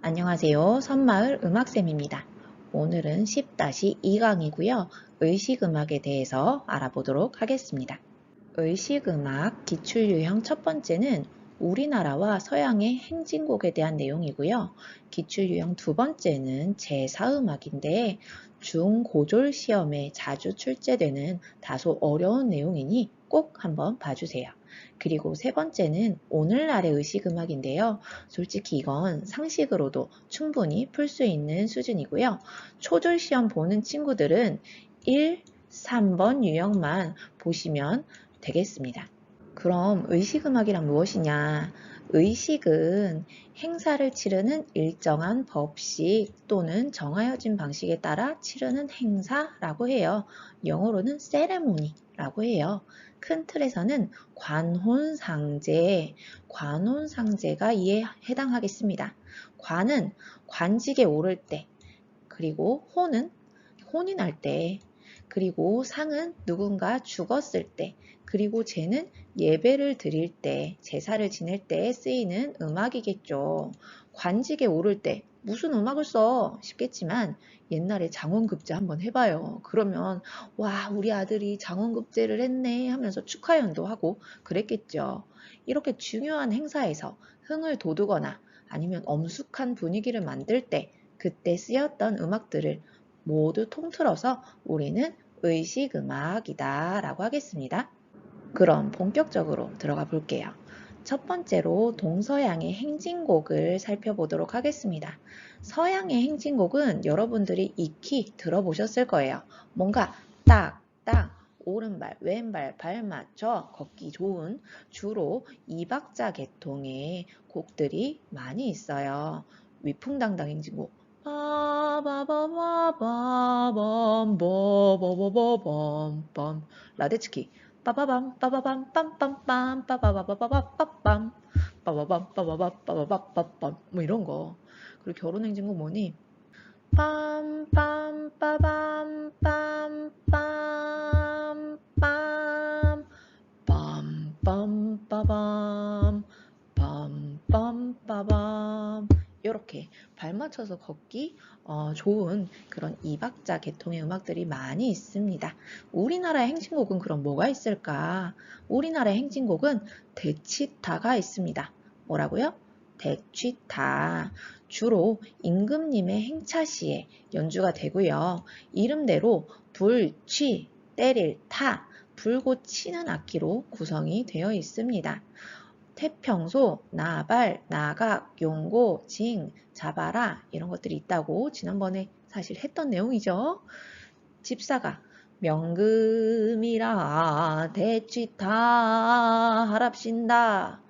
안녕하세요. 선마을 음악쌤입니다. 오늘은 10-2강이고요. 의식음악에 대해서 알아보도록 하겠습니다. 의식음악 기출유형 첫 번째는 우리나라와 서양의 행진곡에 대한 내용이고요. 기출유형 두 번째는 제사음악인데 중고졸 시험에 자주 출제되는 다소 어려운 내용이니 꼭 한번 봐주세요. 그리고 세 번째는 오늘날의 의식음악인데요. 솔직히 이건 상식으로도 충분히 풀 수 있는 수준이고요. 초졸 시험 보는 친구들은 1, 3번 유형만 보시면 되겠습니다. 그럼 의식음악이란 무엇이냐? 의식은 행사를 치르는 일정한 법식 또는 정하여진 방식에 따라 치르는 행사라고 해요. 영어로는 세레모니라고 해요. 큰 틀에서는 관혼상제가 이에 해당하겠습니다. 관은 관직에 오를 때, 그리고 혼은 혼이 날 때, 그리고 상은 누군가 죽었을 때, 그리고 제는 예배를 드릴 때, 제사를 지낼 때 쓰이는 음악이겠죠. 관직에 오를 때 무슨 음악을 써? 싶겠지만 옛날에 장원급제 한번 해봐요. 그러면 와, 우리 아들이 장원급제를 했네 하면서 축하연도 하고 그랬겠죠. 이렇게 중요한 행사에서 흥을 돋우거나 아니면 엄숙한 분위기를 만들 때 그때 쓰였던 음악들을 모두 통틀어서 우리는 의식음악이다 라고 하겠습니다. 그럼 본격적으로 들어가 볼게요. 첫 번째로 동서양의 행진곡을 살펴보도록 하겠습니다. 서양의 행진곡은 여러분들이 익히 들어보셨을 거예요. 뭔가 딱 오른발, 왼발 발 맞춰 걷기 좋은 주로 2박자 계통의 곡들이 많이 있어요. 위풍당당 행진곡 빠바바바바밤 라데츠키 빠바밤 빠바밤 빰빰빰 빠바바바바밤 빠바밤 빠바바바바바밤 뭐 이런 거. 그리고 결혼행진곡 뭐니? 빰빰 빠밤 빰빰 빰 빰빰 빠밤 빰빰 빠밤 이렇게 발 맞춰서 걷기 좋은 그런 2박자 계통의 음악들이 많이 있습니다. 우리나라의 행진곡은 그럼 뭐가 있을까? 우리나라의 행진곡은 대치타가 있습니다. 뭐라고요? 대치타. 주로 임금님의 행차시에 연주가 되고요. 이름대로 불, 취, 때릴, 타, 불고 치는 악기로 구성이 되어 있습니다. 태평소, 나발, 나각, 용고, 징, 자바라 이런 것들이 있다고 지난번에 사실 했던 내용이죠. 집사가 명금이라 대취타 하랍신다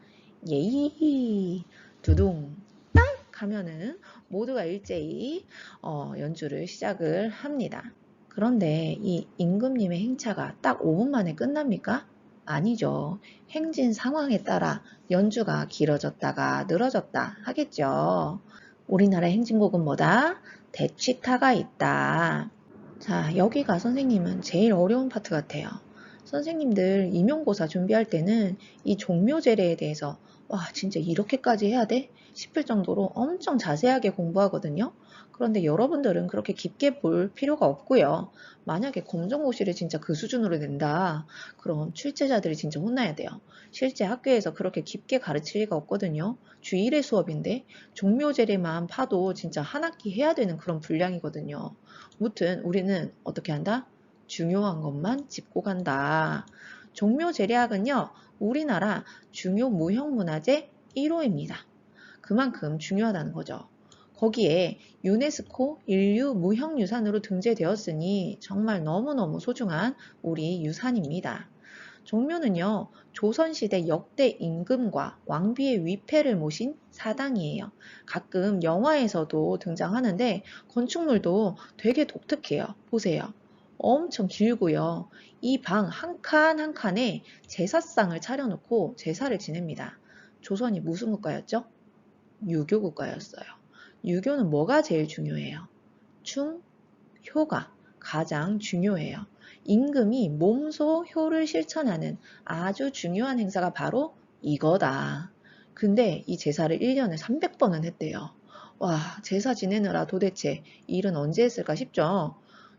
예이 두둥 딱 하면은 모두가 일제히 연주를 시작을 합니다. 그런데 이 임금님의 행차가 딱 5분 만에 끝납니까? 아니죠. 행진 상황에 따라 연주가 길어졌다가 늘어졌다 하겠죠. 우리나라 행진곡은 뭐다? 대취타가 있다. 자, 여기가 선생님은 제일 어려운 파트 같아요. 선생님들 임용고사 준비할 때는 이 종묘제례에 대해서 와, 진짜 이렇게까지 해야 돼? 싶을 정도로 엄청 자세하게 공부하거든요. 그런데 여러분들은 그렇게 깊게 볼 필요가 없고요. 만약에 검정고시를 진짜 그 수준으로 낸다. 그럼 출제자들이 진짜 혼나야 돼요. 실제 학교에서 그렇게 깊게 가르칠 리가 없거든요. 주 1회 수업인데 종묘제례만 파도 진짜 한 학기 해야 되는 그런 분량이거든요. 무튼 우리는 어떻게 한다? 중요한 것만 짚고 간다. 종묘제례학은요, 우리나라 중요 무형문화재 1호입니다. 그만큼 중요하다는 거죠. 거기에 유네스코 인류 무형유산으로 등재되었으니 정말 너무너무 소중한 우리 유산입니다. 종묘는요, 조선시대 역대 임금과 왕비의 위패를 모신 사당이에요. 가끔 영화에서도 등장하는데 건축물도 되게 독특해요. 보세요. 엄청 길고요. 이 방 한 칸 한 칸에 제사상을 차려놓고 제사를 지냅니다. 조선이 무슨 국가였죠? 유교 국가였어요. 유교는 뭐가 제일 중요해요? 충, 효가 가장 중요해요. 임금이 몸소 효를 실천하는 아주 중요한 행사가 바로 이거다. 근데 이 제사를 1년에 300번은 했대요. 와, 제사 지내느라 도대체 일은 언제 했을까 싶죠.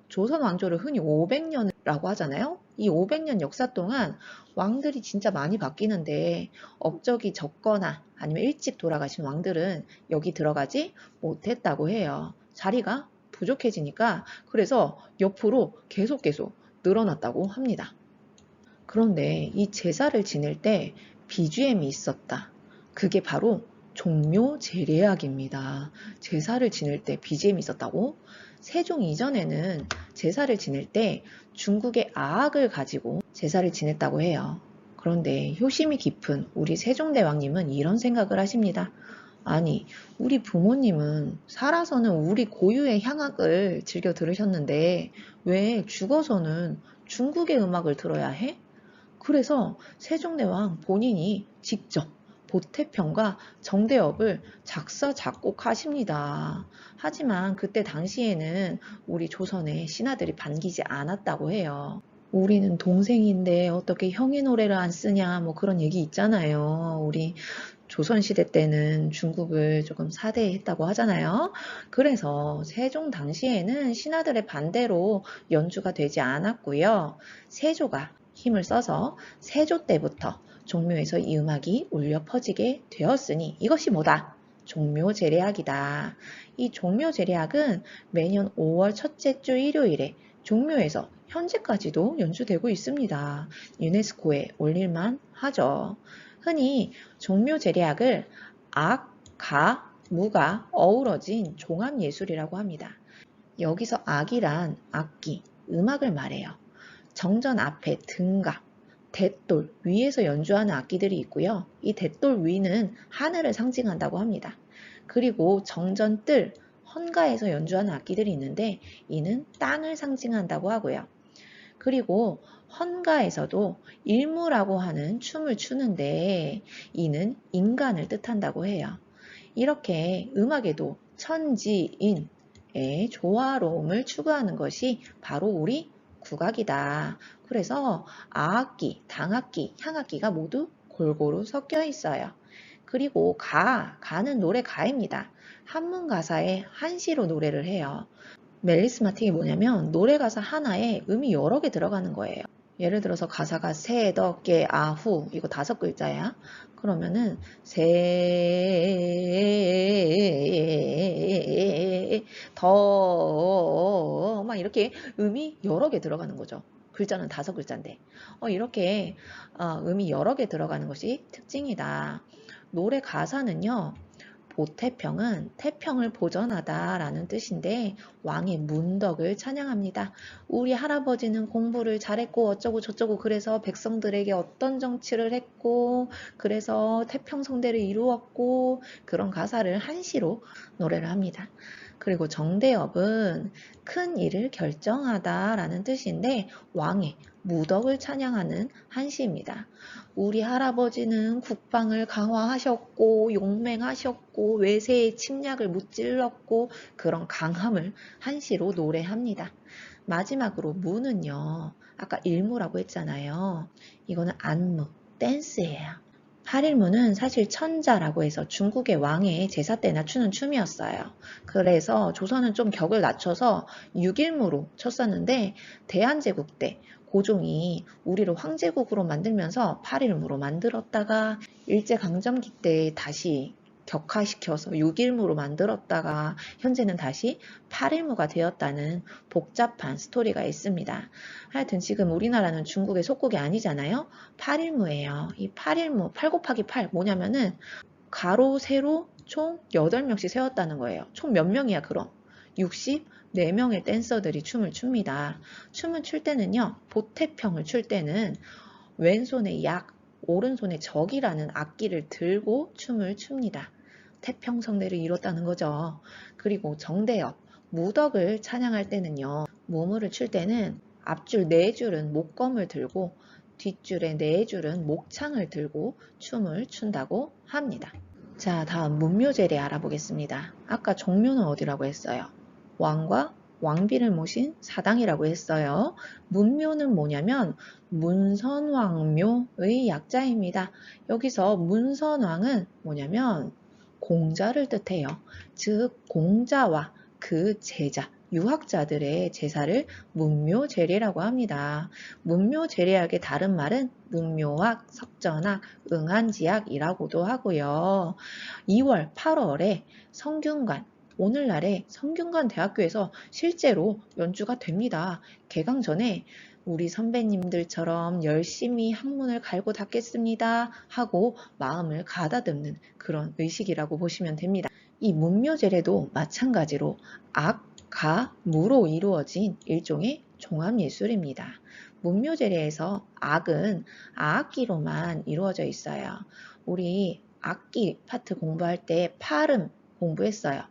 조선 왕조를 흔히 500년이라고 하잖아요. 이 500년 역사 동안 왕들이 진짜 많이 바뀌는데 업적이 적거나 아니면 일찍 돌아가신 왕들은 여기 들어가지 못했다고 해요. 자리가 부족해지니까 그래서 옆으로 계속 늘어났다고 합니다. 그런데 이 제사를 지낼 때 BGM이 있었다. 그게 바로 종묘제례악입니다. 제사를 지낼 때 BGM이 있었다고? 세종 이전에는 제사를 지낼 때 중국의 아악을 가지고 제사를 지냈다고 해요. 그런데 효심이 깊은 우리 세종대왕님은 이런 생각을 하십니다. 아니, 우리 부모님은 살아서는 우리 고유의 향악을 즐겨 들으셨는데 왜 죽어서는 중국의 음악을 들어야 해? 그래서 세종대왕 본인이 직접 보태편과 정대업을 작사, 작곡하십니다. 하지만 그때 당시에는 우리 조선의 신하들이 반기지 않았다고 해요. 우리는 동생인데 어떻게 형의 노래를 안 쓰냐, 뭐 그런 얘기 있잖아요. 우리 조선시대 때는 중국을 조금 사대했다고 하잖아요. 그래서 세종 당시에는 신하들의 반대로 연주가 되지 않았고요. 세조가 힘을 써서 세조 때부터 종묘에서 이 음악이 울려 퍼지게 되었으니 이것이 뭐다? 종묘제례악이다. 이 종묘제례악은 매년 5월 첫째 주 일요일에 종묘에서 현재까지도 연주되고 있습니다. 유네스코에 올릴만 하죠. 흔히 종묘제례악을 악, 가, 무가 어우러진 종합예술이라고 합니다. 여기서 악이란 악기, 음악을 말해요. 정전 앞에 등각, 돛돌 위에서 연주하는 악기들이 있고요. 이 돛돌 위는 하늘을 상징한다고 합니다. 그리고 정전 뜰, 헌가에서 연주하는 악기들이 있는데 이는 땅을 상징한다고 하고요. 그리고 헌가에서도 일무라고 하는 춤을 추는데 이는 인간을 뜻한다고 해요. 이렇게 음악에도 천지인의 조화로움을 추구하는 것이 바로 우리 국악이다. 그래서 아악기, 당악기, 향악기가 모두 골고루 섞여 있어요. 그리고 가는 노래 가입니다. 한문 가사에 한시로 노래를 해요. 멜리스마틱이 뭐냐면 노래 가사 하나에 음이 여러 개 들어가는 거예요. 예를 들어서 가사가 새, 더, 개, 아후 이거 5글자야. 그러면은 새, 더, 막 이렇게 음이 여러 개 들어가는 거죠. 글자는 5글자인데 이렇게 음이 여러 개 들어가는 것이 특징이다. 노래 가사는요. 보태평은 태평을 보전하다 라는 뜻인데 왕의 문덕을 찬양합니다. 우리 할아버지는 공부를 잘했고 어쩌고 저쩌고 그래서 백성들에게 어떤 정치를 했고 그래서 태평성대를 이루었고 그런 가사를 한시로 노래를 합니다. 그리고 정대업은 큰 일을 결정하다 라는 뜻인데 왕의 무덕을 찬양하는 한시입니다. 우리 할아버지는 국방을 강화하셨고 용맹하셨고 외세의 침략을 무찔렀고 그런 강함을 한시로 노래합니다. 마지막으로 무는요. 아까 일무라고 했잖아요. 이거는 안무, 댄스예요. 8일무는 사실 천자라고 해서 중국의 왕의 제사 때나 추는 춤이었어요. 그래서 조선은 좀 격을 낮춰서 6일무로 쳤었는데 대한제국 때 고종이 우리를 황제국으로 만들면서 8일무로 만들었다가 일제강점기 때 다시 격화시켜서 6일무로 만들었다가 현재는 다시 8일무가 되었다는 복잡한 스토리가 있습니다. 하여튼 지금 우리나라는 중국의 속국이 아니잖아요. 8일무예요. 이 8일무, 8 곱하기 8 뭐냐면은 가로, 세로 총 8명씩 세웠다는 거예요. 총 몇 명이야 그럼? 64명의 댄서들이 춤을 춥니다. 춤을 출 때는요. 보태평을 출 때는 왼손에 약, 오른손에 적이라는 악기를 들고 춤을 춥니다. 태평성대를 이뤘다는 거죠. 그리고 정대업, 무덕을 찬양할 때는요. 무무를 출 때는 앞줄 4줄은 목검을 들고 뒷줄의 4줄은 목창을 들고 춤을 춘다고 합니다. 자, 다음 문묘제례 알아보겠습니다. 아까 종묘는 어디라고 했어요? 왕과 왕비를 모신 사당이라고 했어요. 문묘는 뭐냐면 문선왕묘의 약자입니다. 여기서 문선왕은 뭐냐면 공자를 뜻해요. 즉 공자와 그 제자, 유학자들의 제사를 문묘제례라고 합니다. 문묘제례학의 다른 말은 문묘학, 석전학, 응한지학이라고도 하고요. 2월, 8월에 성균관, 오늘날의 성균관 대학교에서 실제로 연주가 됩니다. 개강 전에 우리 선배님들처럼 열심히 학문을 갈고 닦겠습니다 하고 마음을 가다듬는 그런 의식이라고 보시면 됩니다. 이 문묘제례도 마찬가지로 악, 가, 무로 이루어진 일종의 종합예술입니다. 문묘제례에서 악은 악기로만 이루어져 있어요. 우리 악기 파트 공부할 때 팔음 공부했어요.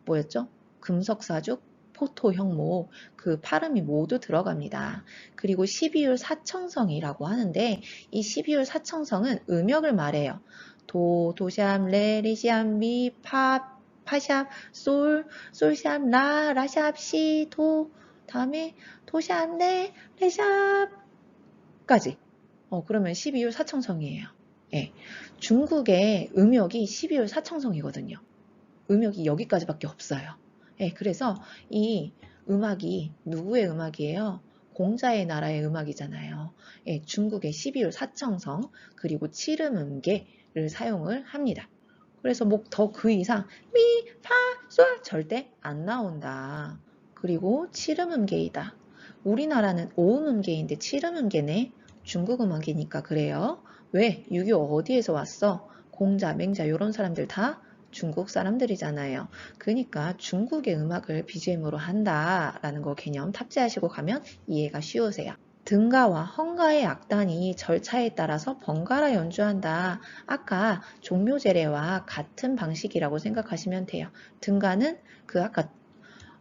뭐였죠? 금석사죽, 포토형목, 그 팔음이 모두 들어갑니다. 그리고 12율 사청성이라고 하는데 이 12율 사청성은 음역을 말해요. 도, 도샵, 레, 리샵, 미, 파, 파샵, 솔, 솔샵, 라, 라샵, 시, 도, 다음에 도샵, 레, 레샵까지. 그러면 12율 사청성이에요. 예. 중국의 음역이 12율 사청성이거든요. 음역이 여기까지밖에 없어요. 예, 그래서 이 음악이 누구의 음악이에요? 공자의 나라의 음악이잖아요. 예, 중국의 12율 사청성 그리고 칠음음계를 사용을 합니다. 그래서 뭐 더 그 이상 미, 파, 솔 절대 안 나온다. 그리고 칠음음계이다. 우리나라는 오음음계인데 칠음음계네. 중국 음악이니까 그래요. 왜? 유교 어디에서 왔어? 공자, 맹자 이런 사람들 다 중국 사람들이잖아요. 그러니까 중국의 음악을 BGM으로 한다라는 거 개념 탑재하시고 가면 이해가 쉬우세요. 등가와 헝가의 악단이 절차에 따라서 번갈아 연주한다. 아까 종묘제례와 같은 방식이라고 생각하시면 돼요. 등가는 그 아까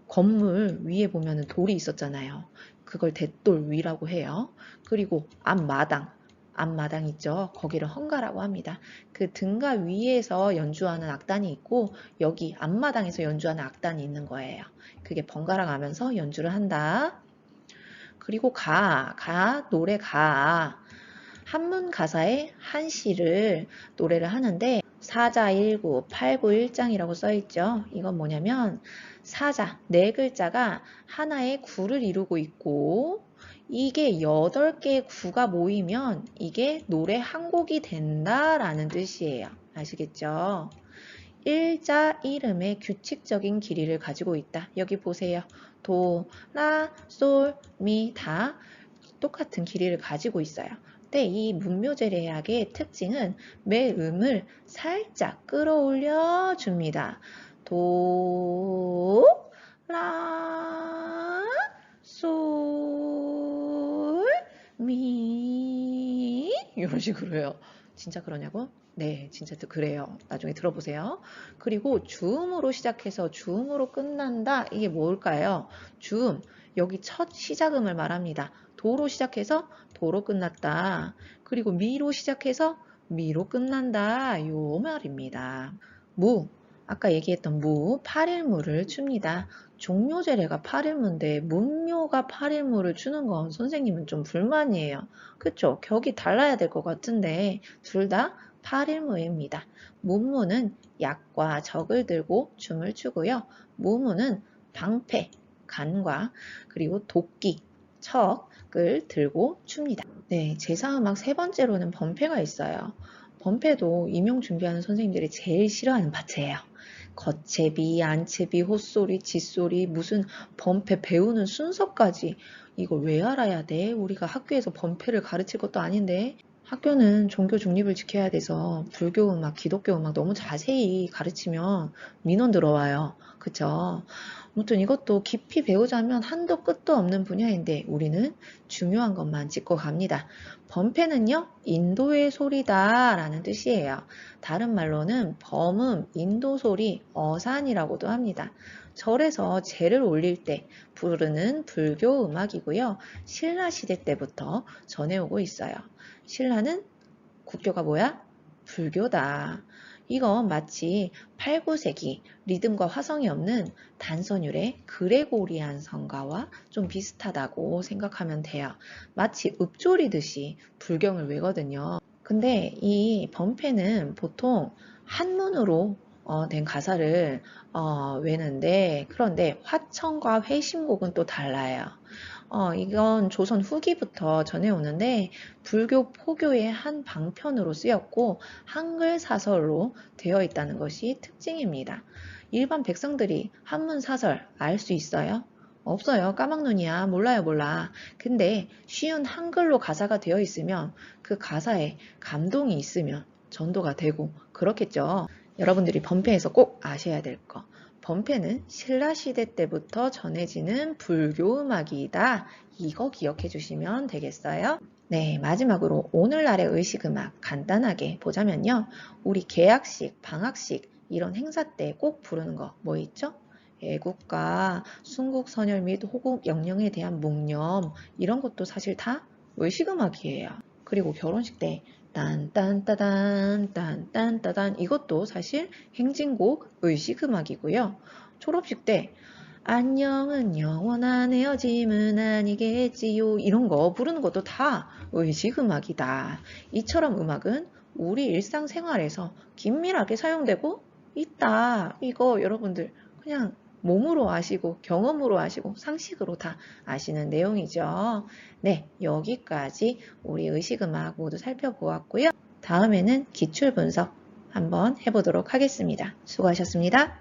건물 위에 보면 돌이 있었잖아요. 그걸 대돌 위라고 해요. 그리고 앞마당 있죠. 거기를 헝가라고 합니다. 그 등가 위에서 연주하는 악단이 있고 여기 앞마당에서 연주하는 악단이 있는 거예요. 그게 번갈아 가면서 연주를 한다. 그리고 노래 한문 가사에 한시를 노래를 하는데 사자 19, 8구 1장이라고 써있죠. 이건 뭐냐면 사자, 네 글자가 하나의 구를 이루고 있고 이게 8개의 구가 모이면 이게 노래 한 곡이 된다라는 뜻이에요. 아시겠죠? 일자 이름의 규칙적인 길이를 가지고 있다. 여기 보세요. 도, 라, 솔, 미 다 똑같은 길이를 가지고 있어요. 근데 이 문묘제례학의 특징은 매 음을 살짝 끌어올려 줍니다. 도, 라, 솔, 미 이런 식으로요. 진짜 그러냐고? 네, 진짜 그래요. 나중에 들어보세요. 그리고 주음으로 시작해서 주음으로 끝난다. 이게 뭘까요? 주음, 여기 첫 시작음을 말합니다. 도로 시작해서 도로 끝났다. 그리고 미로 시작해서 미로 끝난다. 요 말입니다. 아까 얘기했던 8일무를 춥니다. 종묘제례가 8일무인데 문묘가 8일무를 추는 건 선생님은 좀 불만이에요. 그쵸? 격이 달라야 될 것 같은데 둘 다 8일무입니다. 문무는 약과 적을 들고 춤을 추고요. 무무는 방패, 간과 그리고 도끼, 척을 들고 춥니다. 네, 제사음악 세 번째로는 번패가 있어요. 번패도 임용 준비하는 선생님들이 제일 싫어하는 파트예요. 겉채비, 안채비, 헛소리, 짓소리, 무슨 번패 배우는 순서까지 이걸 왜 알아야 돼? 우리가 학교에서 번패를 가르칠 것도 아닌데 학교는 종교 중립을 지켜야 돼서 불교 음악, 기독교 음악 너무 자세히 가르치면 민원 들어와요. 그쵸? 아무튼 이것도 깊이 배우자면 한도 끝도 없는 분야인데 우리는 중요한 것만 짚고 갑니다. 번패는요, 인도의 소리다 라는 뜻이에요. 다른 말로는 범음, 인도소리, 어산이라고도 합니다. 절에서 제를 올릴 때 부르는 불교 음악이고요. 신라 시대 때부터 전해오고 있어요. 신라는 국교가 뭐야? 불교다. 이건 마치 8, 9세기 리듬과 화성이 없는 단선율의 그레고리안 성가와 좀 비슷하다고 생각하면 돼요. 마치 읊조리듯이 불경을 외거든요. 근데 이 번패는 보통 한문으로 된 가사를 외는데 그런데 화청과 회심곡은 또 달라요. 이건 조선 후기부터 전해오는데 불교 포교의 한 방편으로 쓰였고 한글 사설로 되어 있다는 것이 특징입니다. 일반 백성들이 한문 사설 알 수 있어요? 없어요. 까막눈이야. 몰라요, 몰라. 근데 쉬운 한글로 가사가 되어 있으면 그 가사에 감동이 있으면 전도가 되고 그렇겠죠. 여러분들이 범패에서 꼭 아셔야 될 거. 범패는 신라시대 때부터 전해지는 불교 음악이다. 이거 기억해 주시면 되겠어요. 네, 마지막으로 오늘날의 의식음악 간단하게 보자면요. 우리 개학식, 방학식 이런 행사 때 꼭 부르는 거 뭐 있죠? 애국가, 순국선열 및 호국 영령에 대한 묵념 이런 것도 사실 다 의식음악이에요. 그리고 결혼식 때 딴딴따단 딴딴따단 이것도 사실 행진곡 의식음악이고요. 졸업식 때 안녕은 영원한 헤어짐은 아니겠지요 이런 거 부르는 것도 다 의식음악이다. 이처럼 음악은 우리 일상생활에서 긴밀하게 사용되고 있다. 이거 여러분들 그냥 몸으로 아시고 경험으로 아시고 상식으로 다 아시는 내용이죠. 네, 여기까지 우리 의식음악 모두 살펴보았고요. 다음에는 기출분석 한번 해보도록 하겠습니다. 수고하셨습니다.